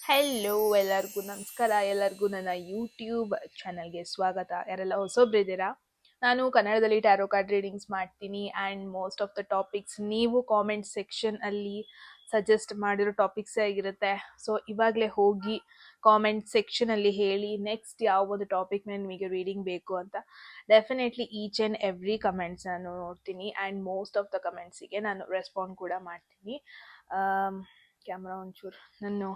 Hello ಎಲ್ಲರಿಗೂ ನಮಸ್ಕಾರ. ಎಲ್ಲರಿಗೂ ನನ್ನ ಯೂಟ್ಯೂಬ್ ಚಾನಲ್ಗೆ ಸ್ವಾಗತ. ಯಾರೆಲ್ಲ ಹೊಸೊಬ್ರಿದ್ದೀರಾ, ನಾನು ಕನ್ನಡದಲ್ಲಿ ಟ್ಯಾರೋ ಕಾರ್ಡ್ ರೀಡಿಂಗ್ಸ್ ಮಾಡ್ತೀನಿ and most of the topics ನೀವು ಕಾಮೆಂಟ್ ಸೆಕ್ಷನ್ ಅಲ್ಲಿ ಸಜೆಸ್ಟ್ ಮಾಡಿರೋ ಟಾಪಿಕ್ಸೇ ಆಗಿರುತ್ತೆ. ಸೊ ಇವಾಗಲೇ ಹೋಗಿ ಕಾಮೆಂಟ್ ಸೆಕ್ಷನಲ್ಲಿ ಹೇಳಿ ನೆಕ್ಸ್ಟ್ ಯಾವ ಒಂದು ಟಾಪಿಕ್ ಮೇಲೆ ನಿಮಗೆ ರೀಡಿಂಗ್ ಬೇಕು ಅಂತ. Definitely each and every comments ನಾನು ನೋಡ್ತೀನಿ ಆ್ಯಂಡ್ ಮೋಸ್ಟ್ ಆಫ್ ದ ಕಮೆಂಟ್ಸಿಗೆ ನಾನು ರೆಸ್ಪಾಂಡ್ ಕೂಡ ಮಾಡ್ತೀನಿ. ಕ್ಯಾಮ್ರಾ ಒಂಚೂರು ನಾನು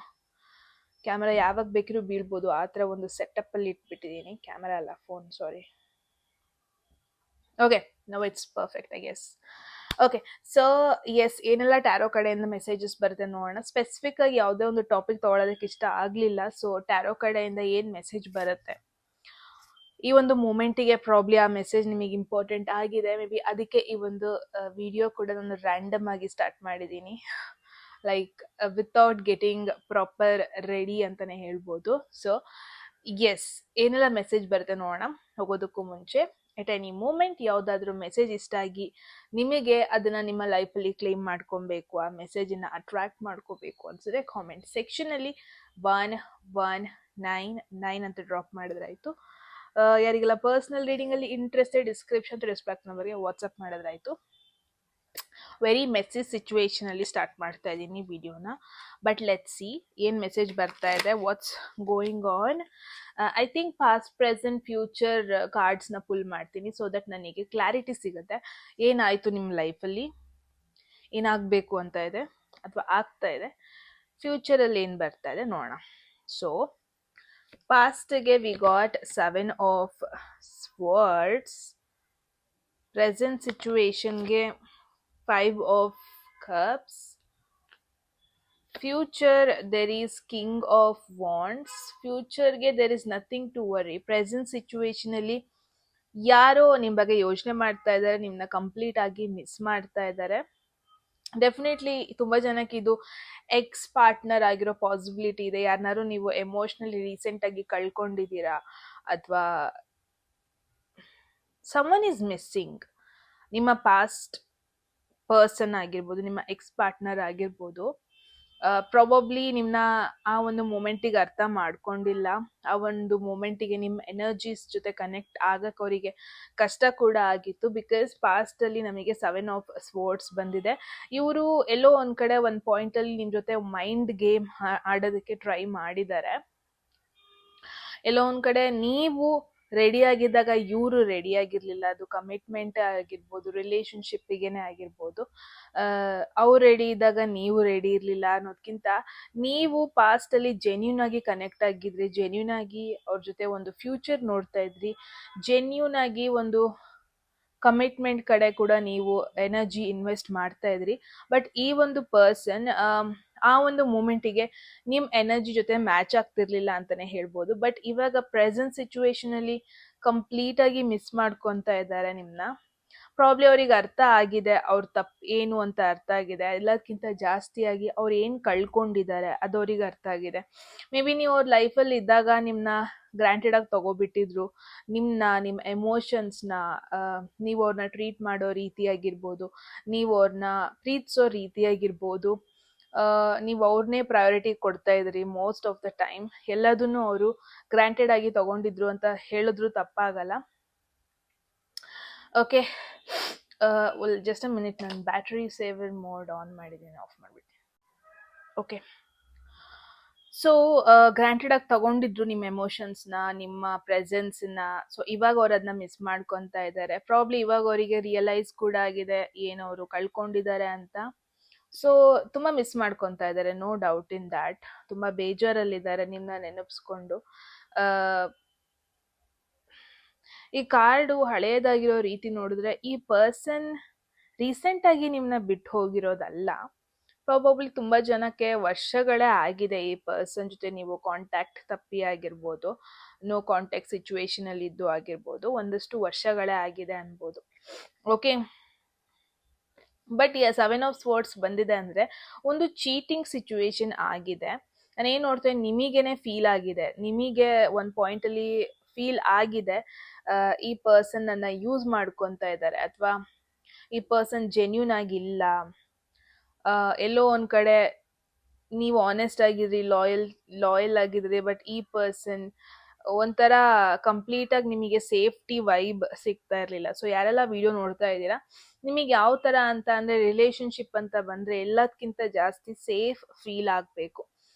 ಕ್ಯಾಮ್ರಾ ಯಾವಾಗ ಬೇಕಿರೋ ಬೀಳ್ಬೋದು ಆ ಥರ ಒಂದು ಸೆಟಪ್ಪಲ್ಲಿ ಇಟ್ಬಿಟ್ಟಿದ್ದೀನಿ. ಕ್ಯಾಮ್ರಾ ಅಲ್ಲ, phone, sorry. Okay, no it's perfect I guess. Okay, so yes, ಏನೆಲ್ಲ ಟ್ಯಾರೋ ಕಡೆಯಿಂದ ಮೆಸೇಜಸ್ ಬರುತ್ತೆ ನೋಡೋಣ. ಸ್ಪೆಸಿಫಿಕ್ ಆಗಿ ಯಾವುದೇ ಒಂದು ಟಾಪಿಕ್ ತೊಗೊಳೋದಕ್ಕೆ ಇಷ್ಟ ಆಗಲಿಲ್ಲ. ಸೊ ಟ್ಯಾರೋ ಕಡೆಯಿಂದ ಏನು ಮೆಸೇಜ್ ಬರುತ್ತೆ ಈ ಒಂದು ಮೂಮೆಂಟಿಗೆ, ಪ್ರಾಬ್ಲಿ ಆ ಮೆಸೇಜ್ ನಿಮಗೆ ಇಂಪಾರ್ಟೆಂಟ್ ಆಗಿದೆ. ಮೇ ಬಿ ಅದಕ್ಕೆ ಈ ಒಂದು ವಿಡಿಯೋ ಕೂಡ ನಾನು ರ್ಯಾಂಡಮ್ ಆಗಿ ಸ್ಟಾರ್ಟ್ ಮಾಡಿದ್ದೀನಿ, like without getting proper ready ಅಂತಾನೆ ಹೇಳ್ಬೋದು. ಸೊ ಎಸ್, ಏನೆಲ್ಲ ಮೆಸೇಜ್ ಬರುತ್ತೆ ನೋಡೋಣ. ಹೋಗೋದಕ್ಕೂ ಮುಂಚೆ, ಎಟ್ ಎನಿ ಮೂಮೆಂಟ್ ಯಾವುದಾದ್ರೂ ಮೆಸೇಜ್ ಇಷ್ಟ ಆಗಿ ನಿಮಗೆ ಅದನ್ನ ನಿಮ್ಮ ಲೈಫಲ್ಲಿ ಕ್ಲೇಮ್ ಮಾಡ್ಕೊಬೇಕು, ಆ ಮೆಸೇಜನ್ನ ಅಟ್ರಾಕ್ಟ್ ಮಾಡ್ಕೋಬೇಕು ಅನ್ಸಿದ್ರೆ ಕಾಮೆಂಟ್ ಸೆಕ್ಷನಲ್ಲಿ 1199 ಅಂತ ಡ್ರಾಪ್ ಮಾಡಿದ್ರಾಯ್ತು. ಯಾರಿಗೆಲ್ಲ ಪರ್ಸನಲ್ ರೀಡಿಂಗಲ್ಲಿ ಇಂಟ್ರೆಸ್ಟೆಡ್, ಡಿಸ್ಕ್ರಿಪ್ಷನ್ ರೆಸ್ಪೆಕ್ಟ್ ನಂಬರ್ಗೆ ವಾಟ್ಸಪ್ ಮಾಡಿದ್ರಾಯ್ತು. ವೆರಿ ಮೆಸ್ಸಿ ಸಿಚುವೇಶನ್ ಅಲ್ಲಿ ಸ್ಟಾರ್ಟ್ ಮಾಡ್ತಾ ಇದ್ದೀನಿ ವಿಡಿಯೋನ. ಬಟ್ ಲೆಟ್ಸ್ ಸಿ ಏನು ಮೆಸೇಜ್ ಬರ್ತಾ ಇದೆ, what's going on. I think past, present, future ಕಾರ್ಡ್ಸ್ನ ಪುಲ್ ಮಾಡ್ತೀನಿ ಸೊ ದಟ್ ನನಗೆ ಕ್ಲಾರಿಟಿ ಸಿಗುತ್ತೆ ಏನಾಯಿತು ನಿಮ್ಮ ಲೈಫಲ್ಲಿ, ಏನಾಗಬೇಕು ಅಂತ ಇದೆ ಅಥವಾ ಆಗ್ತಾ ಇದೆ, ಫ್ಯೂಚರಲ್ಲಿ ಏನು ಬರ್ತಾ ಇದೆ ನೋಡೋಣ. ಸೊ ಪಾಸ್ಟ್ಗೆ we got 7 of swords, present ಸಿಚುವೇಶನ್ಗೆ 5 of cups, future there is king of wands, future ಗೆ there is nothing to worry. present situation ಅಲ್ಲಿ ಯಾರೋ ನಿಮ್ಮ ಬಗ್ಗೆ ಯೋಚನೆ ಮಾಡ್ತಾ ಇದ್ದಾರೆ, ನಿಮ್ಮನ್ನ ಕಂಪ್ಲೀಟ್ ಆಗಿ ಮಿಸ್ ಮಾಡ್ತಾ ಇದ್ದಾರೆ. ಡೆಫಿನೆಟ್ಲಿ ತುಂಬಾ ಜನಕ್ಕೆ ಇದು ಎಕ್ಸ್ ಪಾರ್ಟ್ನರ್ ಆಗಿರೋ ಪಾಸಿಬಿಲಿಟಿ ಇದೆ. ಯಾರನ್ನಾರು ನೀವು ಎಮೋಷನಲಿ ರೀಸೆಂಟ್ ಆಗಿ ಕಳ್ಕೊಂಡಿದ್ದೀರಾ ಅಥವಾ someone is missing. ನಿಮ್ಮ ಪಾಸ್ಟ್ ಪರ್ಸನ್ ಆಗಿರ್ಬೋದು, ನಿಮ್ಮ ಎಕ್ಸ್ ಪಾರ್ಟ್ನರ್ ಆಗಿರ್ಬೋದು, ಪ್ರಾಬಬ್ಲಿ ನಿಮ್ಮನ್ನ ಆ ಒಂದು ಮೂಮೆಂಟಿಗೆ ಅರ್ಥ ಮಾಡ್ಕೊಂಡಿಲ್ಲ. ಆ ಒಂದು ಮೂಮೆಂಟಿಗೆ ನಿಮ್ಮ ಎನರ್ಜೀಸ್ ಜೊತೆ ಕನೆಕ್ಟ್ ಆಗಕ್ಕೆ ಅವರಿಗೆ ಕಷ್ಟ ಕೂಡ ಆಗಿತ್ತು. ಬಿಕಾಸ್ ಪಾಸ್ಟಲ್ಲಿ ನಮಗೆ 7 ಆಫ್ ಸ್ವೋರ್ಡ್ಸ್ ಬಂದಿದೆ. ಇವರು ಎಲ್ಲೋ ಒಂದು ಕಡೆ ಒಂದು ಪಾಯಿಂಟಲ್ಲಿ ನಿಮ್ಮ ಜೊತೆ ಮೈಂಡ್ ಗೇಮ್ ಆಡೋದಕ್ಕೆ ಟ್ರೈ ಮಾಡಿದ್ದಾರೆ. ಎಲ್ಲೋ ಒಂದು ಕಡೆ ನೀವು ರೆಡಿ ಆಗಿದ್ದಾಗ ಇವರು ರೆಡಿ ಆಗಿರ್ಲಿಲ್ಲ. ಅದು ಕಮಿಟ್ಮೆಂಟ್ ಆಗಿರ್ಬೋದು, ರಿಲೇಶನ್ಶಿಪ್ಪಿಗೇನೆ ಆಗಿರ್ಬೋದು. ಅವ್ರು ರೆಡಿ ಇದ್ದಾಗ ನೀವು ರೆಡಿ ಇರಲಿಲ್ಲ ಅನ್ನೋದಕ್ಕಿಂತ, ನೀವು ಪಾಸ್ಟಲ್ಲಿ ಜೆನ್ಯೂನ್ ಆಗಿ ಕನೆಕ್ಟ್ ಆಗಿದ್ರಿ, ಜೆನ್ಯೂನ್ ಆಗಿ ಅವ್ರ ಜೊತೆ ಒಂದು ಫ್ಯೂಚರ್ ನೋಡ್ತಾ ಇದ್ರಿ, ಜೆನ್ಯೂನ್ ಆಗಿ ಒಂದು ಕಮಿಟ್ಮೆಂಟ್ ಕಡೆ ಕೂಡ ನೀವು ಎನರ್ಜಿ ಇನ್ವೆಸ್ಟ್ ಮಾಡ್ತಾ ಇದ್ರಿ. ಬಟ್ ಈ ಒಂದು ಪರ್ಸನ್ ಆ ಒಂದು ಮೂಮೆಂಟಿಗೆ ನಿಮ್ಮ ಎನರ್ಜಿ ಜೊತೆ ಮ್ಯಾಚ್ ಆಗ್ತಿರ್ಲಿಲ್ಲ ಅಂತಾನೆ ಹೇಳ್ಬೋದು. ಬಟ್ ಇವಾಗ ಪ್ರೆಸೆಂಟ್ ಸಿಚುವೇಶನ್ ಅಲ್ಲಿ ಕಂಪ್ಲೀಟ್ ಆಗಿ ಮಿಸ್ ಮಾಡ್ಕೊತಾ ಇದ್ದಾರೆ ನಿಮ್ಮನ್ನ. ಪ್ರಾಬ್ಲಿ ಅವ್ರಿಗೆ ಅರ್ಥ ಆಗಿದೆ ಅವ್ರ ತಪ್ಪು ಏನು ಅಂತ ಅರ್ಥ ಆಗಿದೆ. ಎಲ್ಲದಕ್ಕಿಂತ ಜಾಸ್ತಿಯಾಗಿ ಅವ್ರು ಏನು ಕಳ್ಕೊಂಡಿದ್ದಾರೆ ಅದು ಅವ್ರಿಗೆ ಅರ್ಥ ಆಗಿದೆ. ಮೇ ಬಿ ನೀವು ಅವ್ರ ಲೈಫಲ್ಲಿ ಇದ್ದಾಗ ನಿಮ್ಮನ್ನ ಗ್ರಾಂಟೆಡ್ ಆಗಿ ತಗೋಬಿಟ್ಟಿದ್ರು. ನಿಮ್ಮ ಎಮೋಷನ್ಸ್ನ, ನೀವು ಅವ್ರನ್ನ ಟ್ರೀಟ್ ಮಾಡೋ ರೀತಿಯಾಗಿರ್ಬೋದು, ನೀವು ಅವ್ರನ್ನ ಪ್ರೀತಿಸೋ ರೀತಿಯಾಗಿರ್ಬೋದು, ನೀವು ಅವ್ರನ್ನೇ ಪ್ರಯಾರಿಟಿ ಕೊಡ್ತಾ ಇದ್ರಿ ಮೋಸ್ಟ್ ಆಫ್ ದ ಟೈಮ್. ಎಲ್ಲದನ್ನು ಅವರು ಗ್ರಾಂಟೆಡ್ ಆಗಿ ತಗೊಂಡಿದ್ರು ಅಂತ ಹೇಳಿದ್ರು ತಪ್ಪಾಗಲ್ಲ. ಓಕೆ, ಜಸ್ಟ್ ಅ ಮಿನಿಟ್, ನಾನು ಬ್ಯಾಟ್ರಿ ಸೇವರ್ ಮೋಡ್ ಆನ್ ಮಾಡಿದ್ದೀನಿ, ಆಫ್ ಮಾಡಿಬಿಟ್ಟು. ಓಕೆ, ಸೊ ಗ್ರಾಂಟೆಡ್ ಆಗಿ ತಗೊಂಡಿದ್ರು ನಿಮ್ಮ ಎಮೋಷನ್ಸ್ನ, ನಿಮ್ಮ ಪ್ರೆಸೆನ್ಸ್ನ. ಸೊ ಇವಾಗ ಅವ್ರು ಅದನ್ನ ಮಿಸ್ ಮಾಡ್ಕೊತಾ ಇದ್ದಾರೆ. ಪ್ರಾಬ್ಲಿ ಇವಾಗ ಅವರಿಗೆ ರಿಯಲೈಸ್ ಕೂಡ ಆಗಿದೆ ಏನು ಅವರು ಕಳ್ಕೊಂಡಿದ್ದಾರೆ ಅಂತ. ಸೊ ತುಂಬ ಮಿಸ್ ಮಾಡ್ಕೊತಾ ಇದ್ದಾರೆ, ನೋ ಡೌಟ್ ಇನ್ ದ್ಯಾಟ್. ತುಂಬ ಬೇಜಾರಲ್ಲಿದ್ದಾರೆ ನಿಮ್ಮನ್ನ ನೆನಪಿಸ್ಕೊಂಡು. ಈ ಕಾರ್ಡು ಹಳೆಯದಾಗಿರೋ ರೀತಿ ನೋಡಿದ್ರೆ ಈ ಪರ್ಸನ್ ರೀಸೆಂಟಾಗಿ ನಿಮ್ಮನ್ನ ಬಿಟ್ಟು ಹೋಗಿರೋದಲ್ಲ. ಪ್ರಾಬಬ್ಲಿ ತುಂಬ ಜನಕ್ಕೆ ವರ್ಷಗಳೇ ಆಗಿದೆ ಈ ಪರ್ಸನ್ ಜೊತೆ ನೀವು ಕಾಂಟ್ಯಾಕ್ಟ್ ತಪ್ಪಿ ಆಗಿರ್ಬೋದು, ನೋ ಕಾಂಟ್ಯಾಕ್ಟ್ ಸಿಚುವೇಶನಲ್ಲಿ ಇದ್ದು ಆಗಿರ್ಬೋದು, ಒಂದಷ್ಟು ವರ್ಷಗಳೇ ಆಗಿದೆ ಅನ್ಬೋದು. ಓಕೆ, ಬಟ್ 7 ಆಫ್ ಸ್ವೋರ್ಡ್ಸ್ ಬಂದಿದೆ ಅಂದರೆ ಒಂದು ಚೀಟಿಂಗ್ ಸಿಚುವೇಶನ್ ಆಗಿದೆ. ನಾನೇನು ನೋಡ್ತೇನೆ, ನಿಮಗೇನೆ ಫೀಲ್ ಆಗಿದೆ, ನಿಮಗೆ ಒಂದು ಪಾಯಿಂಟಲ್ಲಿ ಫೀಲ್ ಆಗಿದೆ ಈ ಪರ್ಸನ್ ನನ್ನ ಯೂಸ್ ಮಾಡ್ಕೊತಾ ಇದ್ದಾರೆ ಅಥವಾ ಈ ಪರ್ಸನ್ ಜೆನ್ಯೂನ್ ಆಗಿಲ್ಲ. ಎಲ್ಲೋ ಒಂದು ಕಡೆ ನೀವು ಆನೆಸ್ಟ್ ಆಗಿದ್ರಿ, ಲಾಯಲ್ ಆಗಿದ್ರಿ, ಬಟ್ ಈ ಪರ್ಸನ್ ಒಂಥರ ಕಂಪ್ಲೀಟ್ ಆಗಿ ನಿಮಗೆ ಸೇಫ್ಟಿ ವೈಬ್ ಸಿಗ್ತಾ ಇರ್ಲಿಲ್ಲ. ಸೊ ಯಾರೆಲ್ಲ ವಿಡಿಯೋ ನೋಡ್ತಾ ಇದ್ದೀರಾ, ನಿಮಗೆ ಯಾವ ತರ ಅಂತ ಅಂದ್ರೆ ರಿಲೇಶನ್ಶಿಪ್ ಅಂತ ಬಂದ್ರೆ ಎಲ್ಲದಕ್ಕಿಂತ ಜಾಸ್ತಿ ಸೇಫ್ ಫೀಲ್ ಆಗ್ಬೇಕು.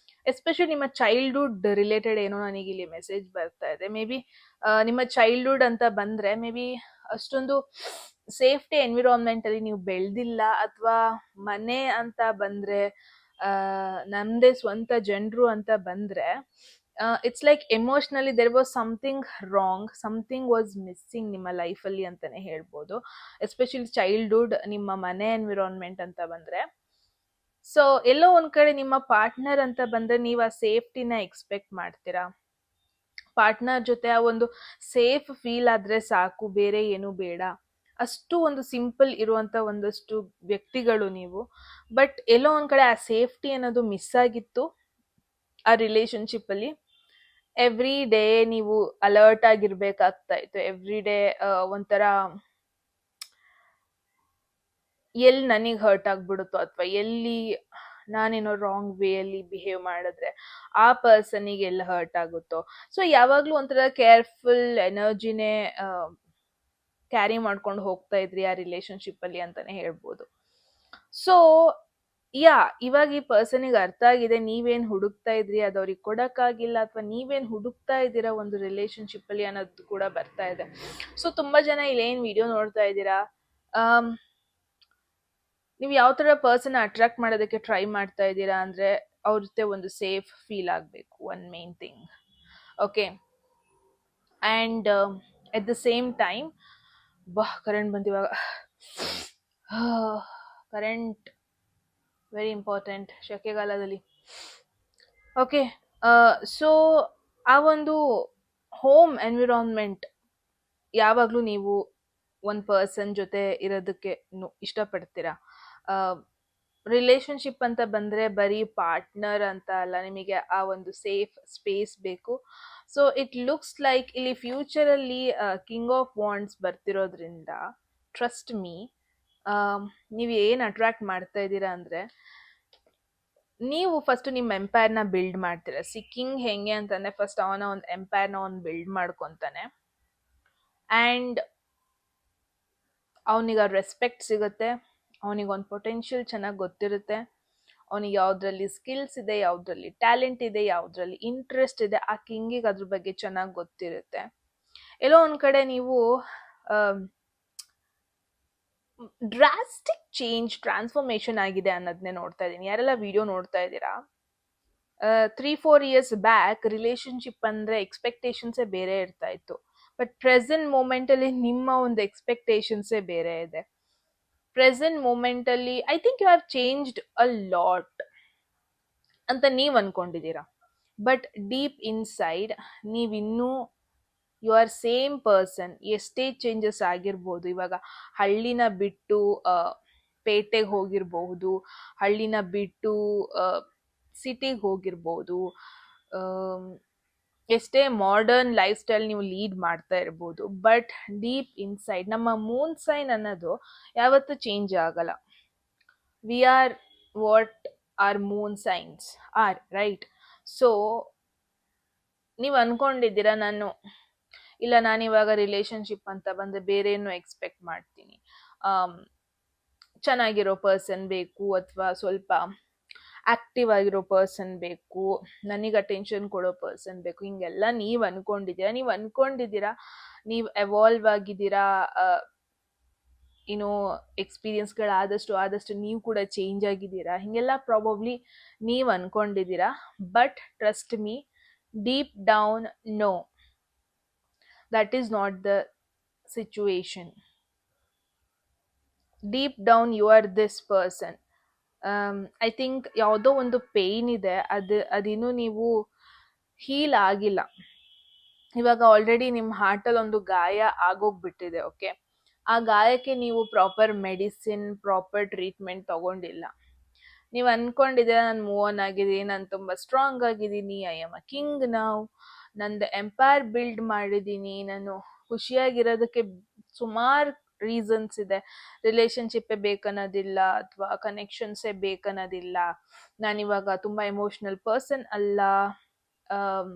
ಎಸ್ಪೆಷಲಿ ನಿಮ್ಮ ಚೈಲ್ಡ್ಹುಡ್ ರಿಲೇಟೆಡ್ ಏನೋ ನನಗೆ ಇಲ್ಲಿ ಮೆಸೇಜ್ ಬರ್ತಾ ಇದೆ. ಮೇ ಬಿ ನಿಮ್ಮ ಚೈಲ್ಡ್ಹುಡ್ ಅಂತ ಬಂದ್ರೆ ಮೇ ಬಿ ಅಷ್ಟೊಂದು ಸೇಫ್ಟಿ ಎನ್ವಿರಾನ್ಮೆಂಟ್ ಅಲ್ಲಿ ನೀವು ಬೆಳೆದಿಲ್ಲ, ಅಥವಾ ಮನೆ ಅಂತ ಬಂದ್ರೆ ನಮ್ದೇ ಸ್ವಂತ ಜನರು ಅಂತ ಬಂದ್ರೆ it's like emotionally there was something wrong, something was missing ನಿಮ್ಮ ಲೈಫಲ್ಲಿ ಅಂತಾನೆ ಹೇಳ್ಬೋದು. ಎಸ್ಪೆಷಲಿ ಚೈಲ್ಡ್ಹುಡ್, ನಿಮ್ಮ ಮನೆ ಎನ್ವಿರಾನ್ಮೆಂಟ್ ಅಂತ ಬಂದ್ರೆ. ಸೊ ಎಲ್ಲೋ ಒಂದ್ ಕಡೆ ನಿಮ್ಮ ಪಾರ್ಟ್ನರ್ ಅಂತ ಬಂದ್ರೆ ನೀವು ಆ ಸೇಫ್ಟಿನ ಎಕ್ಸ್ಪೆಕ್ಟ್ ಮಾಡ್ತೀರಾ. ಪಾರ್ಟ್ನರ್ ಜೊತೆ ಆ ಒಂದು ಸೇಫ್ ಫೀಲ್ ಆದ್ರೆ ಸಾಕು, ಬೇರೆ ಏನು ಬೇಡ, ಅಷ್ಟು ಒಂದು ಸಿಂಪಲ್ ಇರುವಂತ ಒಂದಷ್ಟು ವ್ಯಕ್ತಿಗಳು ನೀವು. ಬಟ್ ಎಲ್ಲೋ ಒಂದ್ ಕಡೆ ಆ ಸೇಫ್ಟಿ ಅನ್ನೋದು ಮಿಸ್ ಆಗಿತ್ತು ಆ ರಿಲೇಶನ್ಶಿಪ್ ಅಲ್ಲಿ. ಎವ್ರಿ ಡೇ ನೀವು ಅಲರ್ಟ್ ಆಗಿರ್ಬೇಕಾಗ್ತಾ ಇತ್ತು. ಎವ್ರಿ ಡೇ ಒಂಥರ ಎಲ್ಲಿ ನನಗೆ ಹರ್ಟ್ ಆಗ್ಬಿಡುತ್ತೋ, ಅಥವಾ ಎಲ್ಲಿ ನಾನೇನೋ ರಾಂಗ್ ವೇ ಅಲ್ಲಿ ಬಿಹೇವ್ ಮಾಡಿದ್ರೆ ಆ ಪರ್ಸನಿಗೆ ಎಲ್ಲ ಹರ್ಟ್ ಆಗುತ್ತೋ. ಸೊ ಯಾವಾಗ್ಲೂ ಒಂಥರ ಕೇರ್ಫುಲ್ ಎನರ್ಜಿನೇ ಕ್ಯಾರಿ ಮಾಡ್ಕೊಂಡು ಹೋಗ್ತಾ ಇದ್ರಿ ಆ ರಿಲೇಶನ್ಶಿಪ್ ಅಲ್ಲಿ ಅಂತಾನೆ ಹೇಳ್ಬೋದು. ಸೊ ಇವಾಗ ಈ ಪರ್ಸನಿಗೆ ಅರ್ಥ ಆಗಿದೆ ನೀವೇನ್ ಹುಡುಕ್ತಾ ಇದ್ರಿ ಅದು ಅವ್ರಿಗೆ ಕೊಡಕ್ಕಾಗಿಲ್ಲ, ಅಥವಾ ನೀವೇನ್ ಹುಡುಕ್ತಾ ಇದ್ದೀರಾ ಒಂದು ರಿಲೇಶನ್ಶಿಪ್ ಅಲ್ಲಿ ಅನ್ನೋದು ಕೂಡ ಬರ್ತಾ ಇದೆ. ಸೊ ತುಂಬಾ ಜನ ಇಲ್ಲಿ ಏನ್ ವಿಡಿಯೋ ನೋಡ್ತಾ ಇದ್ದೀರಾ, ನೀವು ಯಾವ ತರ ಪರ್ಸನ್ ಅಟ್ರಾಕ್ಟ್ ಮಾಡೋದಕ್ಕೆ ಟ್ರೈ ಮಾಡ್ತಾ ಇದ್ದೀರಾ ಅಂದ್ರೆ ಅವ್ರ ಜೊತೆ ಒಂದು ಸೇಫ್ ಫೀಲ್ ಆಗ್ಬೇಕು, one main thing. Okay, and at the same time current ಬಂದಿವಾಗ, ಕರೆಂಟ್ ವೆರಿ ಇಂಪಾರ್ಟೆಂಟ್ ಶೆಕೆಗಾಲದಲ್ಲಿ. ಓಕೆ, ಸೊ ಆ ಒಂದು ಹೋಮ್ ಎನ್ವಿರಾನ್ಮೆಂಟ್ ಯಾವಾಗ್ಲೂ ನೀವು ಒಂದ್ ಪರ್ಸನ್ ಜೊತೆ ಇರೋದಕ್ಕೆ ಇಷ್ಟಪಡ್ತೀರಾ. ರಿಲೇಶನ್ಶಿಪ್ ಅಂತ ಬಂದ್ರೆ ಬರೀ ಪಾರ್ಟ್ನರ್ ಅಂತ ಅಲ್ಲ, ನಿಮಗೆ ಆ ಒಂದು ಸೇಫ್ ಸ್ಪೇಸ್ ಬೇಕು. ಸೊ ಇಟ್ ಲುಕ್ಸ್ ಲೈಕ್ ಇಲ್ಲಿ ಫ್ಯೂಚರ್ ಅಲ್ಲಿ ಕಿಂಗ್ ಆಫ್ ವಾಂಡ್ಸ್ ಬರ್ತಿರೋದ್ರಿಂದ ಟ್ರಸ್ಟ್ ಮೀ, ನೀವು ಏನ್ ಅಟ್ರಾಕ್ಟ್ ಮಾಡ್ತಾ ಇದ್ದೀರಾ ಅಂದ್ರೆ ನೀವು ಫಸ್ಟ್ ನಿಮ್ಮ ಎಂಪೈರ್ನ ಬಿಲ್ಡ್ ಮಾಡ್ತೀರಾ. ಕಿಂಗ್ ಹೆಂಗೆ ಅಂತಂದ್ರೆ ಫಸ್ಟ್ ಅವನ ಒಂದು ಎಂಪೈರ್ನ ಬಿಲ್ಡ್ ಮಾಡ್ಕೊಂತಾನೆ, ಅಂಡ್ ಅವನಿಗೆ ರೆಸ್ಪೆಕ್ಟ್ ಸಿಗುತ್ತೆ, ಅವನಿಗೊಂದು ಪೊಟೆನ್ಷಿಯಲ್ ಚೆನ್ನಾಗಿ ಗೊತ್ತಿರುತ್ತೆ, ಅವನಿಗೆ ಯಾವ್ದ್ರಲ್ಲಿ ಸ್ಕಿಲ್ಸ್ ಇದೆ, ಯಾವ್ದ್ರಲ್ಲಿ ಟ್ಯಾಲೆಂಟ್ ಇದೆ, ಯಾವ್ದ್ರಲ್ಲಿ ಇಂಟ್ರೆಸ್ಟ್ ಇದೆ, ಆ ಕಿಂಗಿಗೆ ಅದ್ರ ಬಗ್ಗೆ ಚೆನ್ನಾಗಿ ಗೊತ್ತಿರುತ್ತೆ. ಎಲ್ಲೋ ಒಂದ್ ಕಡೆ ನೀವು ಡ್ರಾಸ್ಟಿಕ್ ಚೇಂಜ್, ಟ್ರಾನ್ಸ್ಫಾರ್ಮೇಶನ್ ಆಗಿದೆ ಅನ್ನೋದನ್ನೇ ನೋಡ್ತಾ ಇದ್ದೀನಿ. ಯಾರೆಲ್ಲ ವಿಡಿಯೋ ನೋಡ್ತಾ ಇದ್ದೀರಾ, 3-4 years ಬ್ಯಾಕ್ ರಿಲೇಶನ್ಶಿಪ್ ಅಂದ್ರೆ ಎಕ್ಸ್ಪೆಕ್ಟೇಷನ್ಸೇ ಬೇರೆ ಇರ್ತಾ ಇತ್ತು. ಬಟ್ ಪ್ರೆಸೆಂಟ್ ಮೂಮೆಂಟ್ ಅಲ್ಲಿ ನಿಮ್ಮ ಒಂದು ಎಕ್ಸ್ಪೆಕ್ಟೇಷನ್ಸೇ ಬೇರೆ ಇದೆ. ಪ್ರೆಸೆಂಟ್ ಮೂಮೆಂಟ್ ಅಲ್ಲಿ I think you have changed a lot ಅಂತ ನೀವ್ ಅನ್ಕೊಂಡಿದ್ದೀರಾ. ಬಟ್ ಡೀಪ್ ಇನ್ಸೈಡ್ ನೀವಿನ್ನೂ ಯು ಆರ್ ಸೇಮ್ ಪರ್ಸನ್. ಎಷ್ಟೇ ಚೇಂಜಸ್ ಆಗಿರ್ಬೋದು, ಇವಾಗ ಹಳ್ಳಿನ ಬಿಟ್ಟು ಪೇಟೆಗೆ ಹೋಗಿರ್ಬಹುದು, ಹಳ್ಳಿನ ಬಿಟ್ಟು ಸಿಟಿಗೆ ಹೋಗಿರ್ಬೋದು, ಎಷ್ಟೇ ಮಾಡರ್ನ್ ಲೈಫ್ ಸ್ಟೈಲ್ ನೀವು ಲೀಡ್ ಮಾಡ್ತಾ ಇರ್ಬೋದು, ಬಟ್ ಡೀಪ್ ಇನ್ಸೈಡ್ ನಮ್ಮ ಮೂನ್ ಸೈನ್ ಅನ್ನೋದು ಯಾವತ್ತೂ ಚೇಂಜ್ ಆಗಲ್ಲ. We are what our moon signs are, right? So ನೀವು ಅನ್ಕೊಂಡಿದ್ದೀರಾ ನಾನಿವಾಗ ರಿಲೇಶನ್ಶಿಪ್ ಅಂತ ಬಂದ್ರೆ ಬೇರೆ ಏನು ಎಕ್ಸ್ಪೆಕ್ಟ್ ಮಾಡ್ತೀನಿ, ಚೆನ್ನಾಗಿರೋ ಪರ್ಸನ್ ಬೇಕು, ಅಥವಾ ಸ್ವಲ್ಪ ಆಕ್ಟಿವ್ ಆಗಿರೋ ಪರ್ಸನ್ ಬೇಕು, ನನಗೆ ಅಟೆನ್ಷನ್ ಕೊಡೋ ಪರ್ಸನ್ ಬೇಕು, ಹಿಂಗೆಲ್ಲ ನೀವು ಅನ್ಕೊಂಡಿದ್ದೀರಾ. ನೀವು ಎವಾಲ್ವ್ ಆಗಿದ್ದೀರಾ, ಆದಷ್ಟು ನೀವು ಕೂಡ ಚೇಂಜ್ ಆಗಿದ್ದೀರಾ, ಹಿಂಗೆಲ್ಲ ಪ್ರಾಬಬ್ಲಿ ನೀವು ಅನ್ಕೊಂಡಿದ್ದೀರಾ. But trust me, deep down no, that is not the situation. Deep down you are this person. I think ಯಾವುದೋ ಒಂದು ಪೇನ್ ಇದೆ, ಅದಿನ್ನೂ ನೀವು ಹೀಲ್ ಆಗಿಲ್ಲ. ಇವಾಗ ಆಲ್ರೆಡಿ ನಿಮ್ಮ ಹಾರ್ಟಲ್ಲಿ ಒಂದು ಗಾಯ ಆಗೋಗ್ಬಿಟ್ಟಿದೆ. ಓಕೆ, ಆ ಗಾಯಕ್ಕೆ ನೀವು ಪ್ರಾಪರ್ ಮೆಡಿಸಿನ್, ಪ್ರಾಪರ್ ಟ್ರೀಟ್ಮೆಂಟ್ ತಗೊಂಡಿಲ್ಲ. ನೀವು ಅನ್ಕೊಂಡಿದ್ದೀರಾ ನಾನು ಮೂವ್ ಆನ್ ಆಗಿದ್ದೀನಿ, ನಾನು ತುಂಬ ಸ್ಟ್ರಾಂಗ್ ಆಗಿದ್ದೀನಿ, ಐ ಆಮ್ ಅ ಕಿಂಗ್ ನಾವು, ನಂದು ಎಂಪೈರ್ ಬಿಲ್ಡ್ ಮಾಡಿದ್ದೀನಿ, ನಾನು ಖುಷಿಯಾಗಿರೋದಕ್ಕೆ ಸುಮಾರು ರೀಸನ್ಸ್ ಇದೆ. ರಿಲೇಶನ್ಶಿಪ್ಪೇ ಬೇಕನ್ನೋದಿಲ್ಲ, ಅಥವಾ ಕನೆಕ್ಷನ್ಸೇ ಬೇಕನ್ನೋದಿಲ್ಲ. ನಾನಿವಾಗ ತುಂಬಾ ಎಮೋಷ್ನಲ್ ಪರ್ಸನ್ ಅಲ್ಲ, ಆಮ್,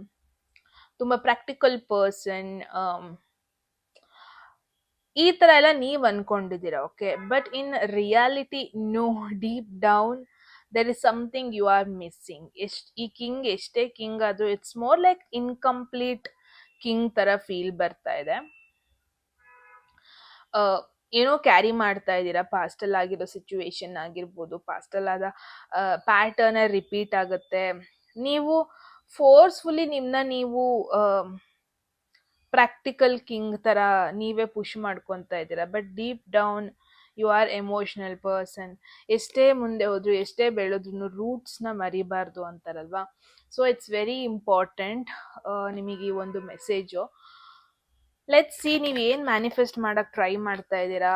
ತುಂಬಾ ಪ್ರಾಕ್ಟಿಕಲ್ ಪರ್ಸನ್, ಈ ತರ ಎಲ್ಲ ನೀವ್ ಅನ್ಕೊಂಡಿದ್ದೀರಾ. Okay, but in reality no, deep down there is something you are missing. ಈ ಕಿಂಗ್ ಎಷ್ಟೇ ಕಿಂಗ್ ಆದ್ರೂ it's more like incomplete king ತರ ಫೀಲ್ ಬರ್ತಾ ಇದೆ. ಏನೋ ಕ್ಯಾರಿ ಮಾಡ್ತಾ ಇದ್ದೀರಾ, ಪಾಸ್ಟಲ್ ಆಗಿರೋ ಸಿಚುವೇಶನ್ ಆಗಿರ್ಬೋದು, ಪಾಸ್ಟಲ್ ಆದ ಪ್ಯಾಟರ್ನ್ ರಿಪೀಟ್ ಆಗುತ್ತೆ. ನೀವು ಫೋರ್ಸ್ಫುಲಿ ನಿಮ್ನ ನೀವು ಪ್ರಾಕ್ಟಿಕಲ್ ಕಿಂಗ್ ತರ ನೀವೇ ಪುಷ್ ಮಾಡ್ಕೊತ ಇದ್ದೀರಾ, but deep down you are emotional person. ಎಷ್ಟೇ ಮುಂದೆ ಹೋದ್ರು, ಎಷ್ಟೇ ಬೆಳೆದ್ರು ರೂಟ್ಸ್ನ ಮರಿಬಾರ್ದು ಅಂತಾರಲ್ವಾ. So it's very important. ನಿಮಗೆ ಈ ಒಂದು ಮೆಸೇಜು. ಲೆಟ್ಸ್ ಸಿ ನೀವು ಏನ್ ಮ್ಯಾನಿಫೆಸ್ಟ್ ಮಾಡಕ್ ಟ್ರೈ ಮಾಡ್ತಾ ಇದ್ದೀರಾ.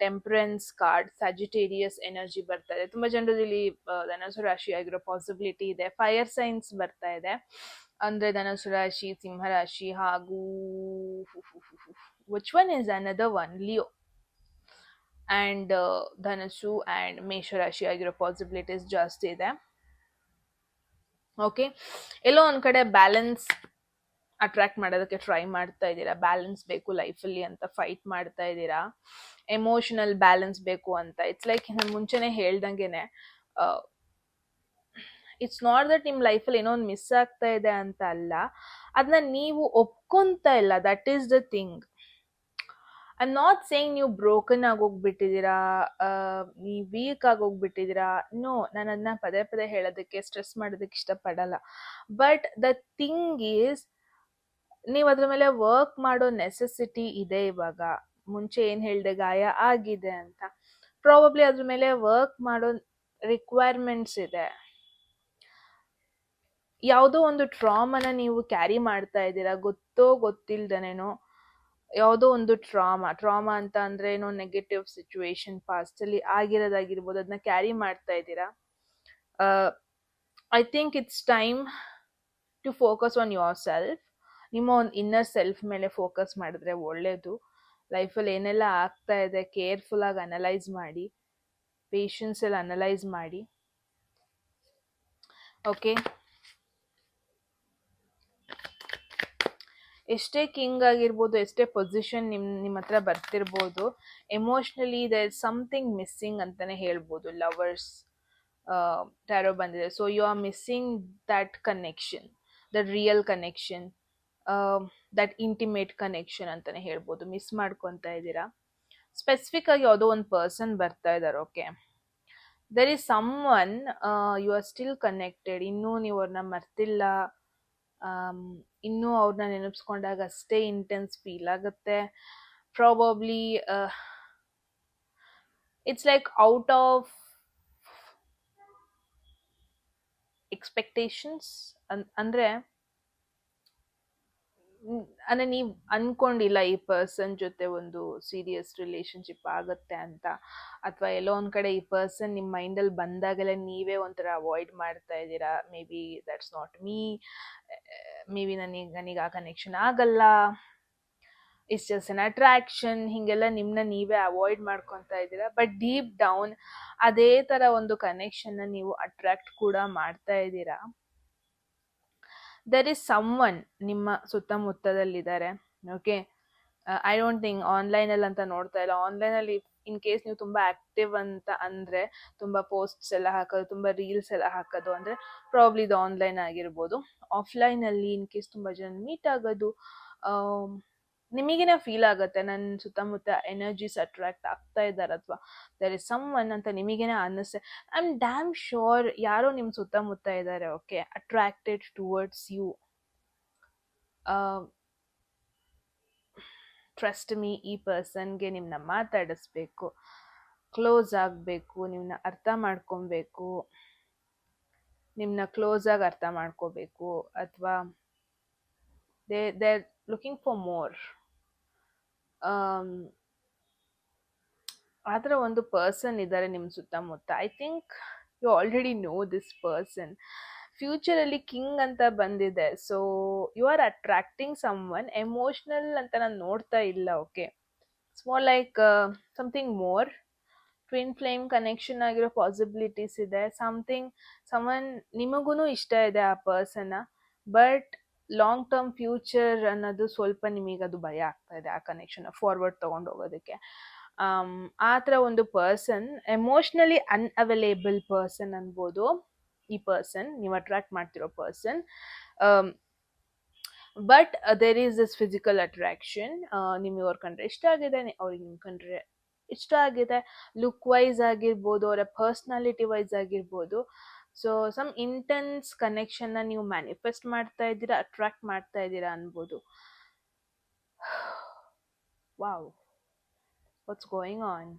ಟೆಂಪರೆನ್ಸ್ ಕಾರ್ಡ್, ಸಜಿಟೇರಿಯಸ್ ಎನರ್ಜಿ ಬರ್ತಾ ಇದೆ. ತುಂಬಾ ಜನರು ಇಲ್ಲಿ ಧನಸು ರಾಶಿ ಆಗಿರೋ ಪಾಸಿಬಿಲಿಟಿ ಇದೆ. ಫೈರ್ ಸೈನ್ಸ್ ಬರ್ತಾ ಇದೆ, ಅಂದ್ರೆ ಧನಸು ರಾಶಿ, ಸಿಂಹರಾಶಿ ಹಾಗೂ which one is another one, Leo and ಧನಸು ಅಂಡ್ ಮೇಷರಾಶಿ ಆಗಿರೋ ಪಾಸಿಬಿಲಿಟೀಸ್ ಜಾಸ್ತಿ ಇದೆ. ಓಕೆ, ಎಲ್ಲೋ ಒಂದ್ ಕಡೆ ಬ್ಯಾಲೆನ್ಸ್ ಅಟ್ರಾಕ್ಟ್ ಮಾಡೋದಕ್ಕೆ ಟ್ರೈ ಮಾಡ್ತಾ ಇದ್ದೀರಾ. ಬ್ಯಾಲೆನ್ಸ್ ಬೇಕು ಲೈಫಲ್ಲಿ ಅಂತ ಫೈಟ್ ಮಾಡ್ತಾ ಇದ್ದೀರಾ. ಎಮೋಷನಲ್ ಬ್ಯಾಲೆನ್ಸ್ ಬೇಕು ಅಂತ. ಇಟ್ಸ್ ಲೈಕ್ ನಾನು ಮುಂಚೆನೆ ಹೇಳ್ದಂಗೆನೆ, ಇಟ್ಸ್ ನಾಟ್ ದಟ್ ನಿಮ್ಮ ಲೈಫಲ್ಲಿ ಏನೋ ಒಂದು ಮಿಸ್ ಆಗ್ತಾ ಇದೆ ಅಂತ ಅಲ್ಲ, ಅದನ್ನ ನೀವು ಒಪ್ಕೊಂತ ಇಲ್ಲ. That is the thing. I am not saying ನೀವು ಬ್ರೋಕನ್ ಆಗೋಗ್ಬಿಟ್ಟಿದ್ದೀರಾ, ನೀವು ವೀಕ್ ಆಗೋಗ್ಬಿಟ್ಟಿದ್ದೀರಾ. ನೋ, ನಾನು ಅದನ್ನ ಪದೇ ಪದೇ ಹೇಳೋದಕ್ಕೆ, ಸ್ಟ್ರೆಸ್ ಮಾಡೋದಕ್ಕೆ ಇಷ್ಟಪಡಲ್ಲ. ಬಟ್ ದ ಥಿಂಗ್ ಈಸ್, ನೀವು ಅದ್ರ ಮೇಲೆ ವರ್ಕ್ ಮಾಡೋ ನೆಸೆಸಿಟಿ ಇದೆ. ಇವಾಗ ಮುಂಚೆ ಏನ್ ಹೇಳ್ದೆ, ಗಾಯ ಆಗಿದೆ ಅಂತ, ಪ್ರಾಬಬ್ಲಿ ಅದ್ರ ಮೇಲೆ ವರ್ಕ್ ಮಾಡೋ ರಿಕ್ವೈರ್ಮೆಂಟ್ಸ್ ಇದೆ. ಯಾವುದೋ ಒಂದು ಟ್ರಾಮನ ನೀವು ಕ್ಯಾರಿ ಮಾಡ್ತಾ ಇದ್ದೀರಾ, ಗೊತ್ತೋ ಗೊತ್ತಿಲ್ದನೇನೋ. ಯಾವುದೋ ಒಂದು ಟ್ರಾಮಾ ಅಂತ ಅಂದ್ರೆ ಏನೋ ನೆಗೆಟಿವ್ ಸಿಚುವೇಶನ್ ಪಾಸ್ಟ್ ಅಲ್ಲಿ ಆಗಿರೋದಾಗಿರ್ಬೋದು, ಅದನ್ನ ಕ್ಯಾರಿ ಮಾಡ್ತಾ ಇದ್ದೀರಾ. I think it's time to focus on yourself. ನಿಮ್ಮ ಒಂದು ಇನ್ನರ್ ಸೆಲ್ಫ್ ಮೇಲೆ ಫೋಕಸ್ ಮಾಡಿದ್ರೆ ಒಳ್ಳೇದು. ಲೈಫಲ್ಲಿ ಏನೆಲ್ಲ ಆಗ್ತಾ ಇದೆ ಕೇರ್ಫುಲ್ ಆಗಿ ಅನಲೈಸ್ ಮಾಡಿ, ಪೇಷನ್ಸ್ ಅಲ್ಲಿ ಅನಲೈಸ್ ಮಾಡಿ. ಓಕೆ, ಎಷ್ಟೇ ಕಿಂಗ್ ಆಗಿರ್ಬೋದು, ಎಷ್ಟೇ ಪೊಸಿಷನ್ ನಿಮ್ಮ ಹತ್ರ ಬರ್ತಿರ್ಬೋದು, emotionally there is something missing ಅಂತಾನೆ ಹೇಳ್ಬೋದು. ಲವರ್ಸ್ ಟ್ಯಾರೋ ಬಂದಿದೆ. So you are missing that connection, that real connection, that intimate connection ಅಂತಾನೆ ಹೇಳ್ಬೋದು. ಮಿಸ್ ಮಾಡ್ಕೊತಾ ಇದ್ದೀರಾ. ಸ್ಪೆಸಿಫಿಕ್ ಆಗಿ ಯಾವುದೋ ಒಂದು ಪರ್ಸನ್ ಬರ್ತಾ ಇದ್ದಾರೆ. Okay, there is someone you are still connected. ಇನ್ನೂ ನೀವು ಅವ್ರನ್ನ ಮರ್ತಿಲ್ಲ. ಇನ್ನೂ ಅವ್ರನ್ನ ನೆನಪಿಸ್ಕೊಂಡಾಗ ಅಷ್ಟೇ ಇಂಟೆನ್ಸ್ ಫೀಲ್ ಆಗುತ್ತೆ. Probably it's like out of expectations. ಅಂದ್ರೆ ನೀವು ಅನ್ಕೊಂಡಿಲ್ಲ ಈ ಪರ್ಸನ್ ಜೊತೆ ಒಂದು ಸೀರಿಯಸ್ ರಿಲೇಶನ್ಶಿಪ್ ಆಗತ್ತೆ ಅಂತ, ಅಥವಾ ಎಲ್ಲೋ ಒಂದ್ ಕಡೆ ಈ ಪರ್ಸನ್ ನಿಮ್ಮ ಮೈಂಡಲ್ಲಿ ಬಂದಾಗಲೇ ನೀವೇ ಒಂಥರ ಅವಾಯ್ಡ್ ಮಾಡ್ತಾ ಇದ್ದೀರಾ. May be that's not me, may be ನನಗೆ ಆ ಕನೆಕ್ಷನ್ ಆಗಲ್ಲ, ಇಟ್ಸ್ ಜಸ್ಟ್ ಅನ್ ಅಟ್ರಾಕ್ಷನ್, ಹಿಂಗೆಲ್ಲ ನಿಮ್ಮನ್ನ ನೀವೇ ಅವಾಯ್ಡ್ ಮಾಡ್ಕೊತಾ ಇದ್ದೀರಾ. ಬಟ್ ಡೀಪ್ ಡೌನ್ ಅದೇ ಥರ ಒಂದು ಕನೆಕ್ಷನ್ನ ನೀವು ಅಟ್ರಾಕ್ಟ್ ಕೂಡ ಮಾಡ್ತಾ ಇದ್ದೀರಾ. ದೆರ್ ಇಸ್ ಸಮ್ ಒನ್ ನಿಮ್ಮ ಸುತ್ತಮುತ್ತದಲ್ಲಿದ್ದಾರೆ. ಓಕೆ, ಐ ಡೋಂಟ್ ಥಿಂಕ್ ಆನ್ಲೈನಲ್ಲಿ ಅಂತ ನೋಡ್ತಾ ಇಲ್ಲ. ಆನ್ಲೈನಲ್ಲಿ ಇನ್ ಕೇಸ್ ನೀವು ತುಂಬ ಆ್ಯಕ್ಟಿವ್ ಅಂತ ಅಂದರೆ, ತುಂಬ ಪೋಸ್ಟ್ಸ್ ಎಲ್ಲ ಹಾಕೋದು, ತುಂಬ ರೀಲ್ಸ್ ಎಲ್ಲ ಹಾಕೋದು ಅಂದರೆ ಪ್ರಾಬ್ಲಿ ಇದು ಆನ್ಲೈನ್ ಆಗಿರ್ಬೋದು. ಆಫ್ಲೈನಲ್ಲಿ ಇನ್ ಕೇಸ್ ತುಂಬ ಜನ ಮೀಟ್ ಆಗೋದು, ನಿಮಗೇನೆ ಫೀಲ್ ಆಗುತ್ತೆ ನನ್ನ ಸುತ್ತಮುತ್ತ ಎನರ್ಜೀಸ್ ಅಟ್ರಾಕ್ಟ್ ಆಗ್ತಾ ಇದ್ದಾರೆ, ಅಥವಾ ದೇರ್ ಇಸ್ ಸಮ್ ಒನ್ ಅಂತ ನಿಮಗೇನೆ ಅನ್ನಿಸ್ತೆ. ಐ ಆಮ್ ಡ್ಯಾಮ್ ಶೋರ್ ಯಾರೋ ನಿಮ್ಮ ಸುತ್ತಮುತ್ತ ಇದ್ದಾರೆ. Okay, attracted towards you. Trust me, ಈ ಪರ್ಸನ್ಗೆ ನಿಮ್ಮನ್ನ ಮಾತಾಡಿಸ್ಬೇಕು, ಕ್ಲೋಸ್ ಆಗಬೇಕು, ನಿಮ್ಮನ್ನ ಅರ್ಥ ಮಾಡ್ಕೊಬೇಕು, ನಿಮ್ಮನ್ನ ಕ್ಲೋಸ್ ಆಗಿ ಅರ್ಥ ಮಾಡ್ಕೋಬೇಕು, ಅಥವಾ they are looking for more. ಆ ಥರ ಒಂದು ಪರ್ಸನ್ ಇದ್ದಾರೆ ನಿಮ್ಮ ಸುತ್ತಮುತ್ತ. I think you already know this person. ಫ್ಯೂಚರಲ್ಲಿ ಕಿಂಗ್ ಅಂತ ಬಂದಿದೆ. So you are attracting someone. Emotional ಅಂತ ನಾನು ನೋಡ್ತಾ ಇಲ್ಲ. Okay, it's more like something more. Twin flame connection ಆಗಿರೋ ಪಾಸಿಬಿಲಿಟೀಸ್ ಇದೆ. ಸಮನ್ ನಿಮಗೂ ಇಷ್ಟ ಇದೆ ಆ ಪರ್ಸನ್ನ, ಬಟ್ ಲಾಂಗ್ ಟರ್ಮ್ ಫ್ಯೂಚರ್ ಅನ್ನೋದು ಸ್ವಲ್ಪ ನಿಮಗೆ ಅದು ಭಯ ಆಗ್ತಾ ಇದೆ ಆ ಕನೆಕ್ಷನ್ ಫಾರ್ವರ್ಡ್ ತಗೊಂಡು ಹೋಗೋದಕ್ಕೆ. ಆ ಥರ ಒಂದು ಪರ್ಸನ್, ಎಮೋಷ್ನಲಿ ಅನ್ಅವೈಲೇಬಲ್ ಪರ್ಸನ್ ಅನ್ಬೋದು ಈ ಪರ್ಸನ್, ನೀವು ಅಟ್ರಾಕ್ಟ್ ಮಾಡ್ತಿರೋ person. But there is this physical attraction. ನಿಮಗೆ ಅವ್ರ ಕಂಡ್ರೆ ಇಷ್ಟ ಆಗಿದೆ, ಅವ್ರಿಗೆ ನಿಮ್ಮ ಕಂಡ್ರೆ ಇಷ್ಟ ಆಗಿದೆ, ಲುಕ್ ವೈಸ್ ಆಗಿರ್ಬೋದು, ಅವರ ಪರ್ಸ್ನಾಲಿಟಿ ವೈಸ್ ಆಗಿರ್ಬೋದು. ಸೊ ಸಮ್ ಇಂಟೆನ್ಸ್ ಕನೆಕ್ಷನ್ನ ನೀವು ಮ್ಯಾನಿಫೆಸ್ಟ್ ಮಾಡ್ತಾ ಇದ್ದೀರಾ, ಅಟ್ರಾಕ್ಟ್ ಮಾಡ್ತಾ ಇದ್ದೀರಾ ಅನ್ಬೋದು. Wow, what's going on?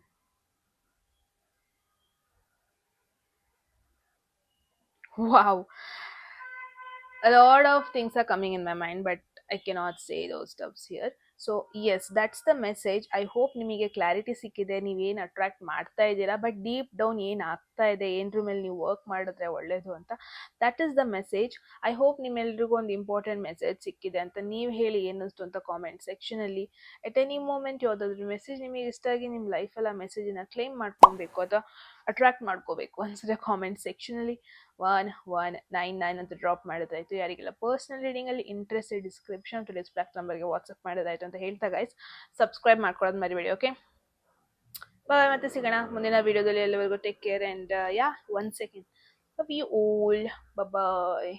Wow, a lot of things are coming in my mind, but I cannot say those stuffs here. So yes, that's the message. I hope ನಿಮಗೆ clarity ಸಿಕ್ಕಿದೆ, ನೀವೇನು attract ಮಾಡ್ತಾ ಇದ್ದೀರಾ, but deep down ಏನು ಆಗ್ತಾ ಇದೆ, ಏನರ ಮೇಲೆ ನೀವು ವರ್ಕ್ ಮಾಡಿದ್ರೆ ಒಳ್ಳೇದು ಅಂತ. That is the message. I hope ನಿಮ್ಮೆಲ್ರಿಗೂ ಒಂದು ಇಂಪಾರ್ಟೆಂಟ್ ಮೆಸೇಜ್ ಸಿಕ್ಕಿದೆ ಅಂತ. ನೀವು ಹೇಳಿ ಏನಿಸ್ತು ಅಂತ ಕಾಮೆಂಟ್ ಸೆಕ್ಷನಲ್ಲಿ. ಎಟ್ ಎನಿ ಮೂಮೆಂಟ್ ಯಾವುದಾದ್ರೂ ಮೆಸೇಜ್ ನಿಮಗೆ ಇಷ್ಟ ಆಗಿ ನಿಮ್ಮ ಲೈಫಲ್ಲಿ ಆ ಮೆಸೇಜನ್ನು ಕ್ಲೈಮ್ ಮಾಡ್ಕೊಬೇಕು ಅಥವಾ ಅಟ್ರಾಕ್ಟ್ ಮಾಡ್ಕೋಬೇಕು ಅನ್ಸಿದ್ರೆ ಕಾಮೆಂಟ್ ಸೆಕ್ಷನಲ್ಲಿ 1199 ಅಂತ ಡ್ರಾಪ್ ಮಾಡೋದಾಯ್ತು. ಯಾರಿಗೆಲ್ಲ ಪರ್ಸನಲ್ ರೀಡಿಂಗಲ್ಲಿ ಇಂಟ್ರೆಸ್ಟ್ ಡಿಸ್ಕ್ರಿಪ್ಷನ್ ಟು ಡಿಸ್ಪ್ಲಾಕ್ ನಂಬರ್ಗೆ ವಾಟ್ಸಪ್ ಮಾಡೋದಾಯ್ತು ಅಂತ ಹೇಳ್ತಾ ಗೈಸ್, ಸಬ್ಸ್ಕ್ರೈಬ್ ಮಾಡ್ಕೊಳ್ಳೋದು ಮರಿಬೇಡಿ. ಓಕೆ, ಬಾಯ್, ಮತ್ತೆ ಸಿಗೋಣ ಮುಂದಿನ ವಿಡಿಯೋದಲ್ಲಿ. ಎಲ್ಲವರೆಗೂ take care and yeah 1 second, love you all, bye.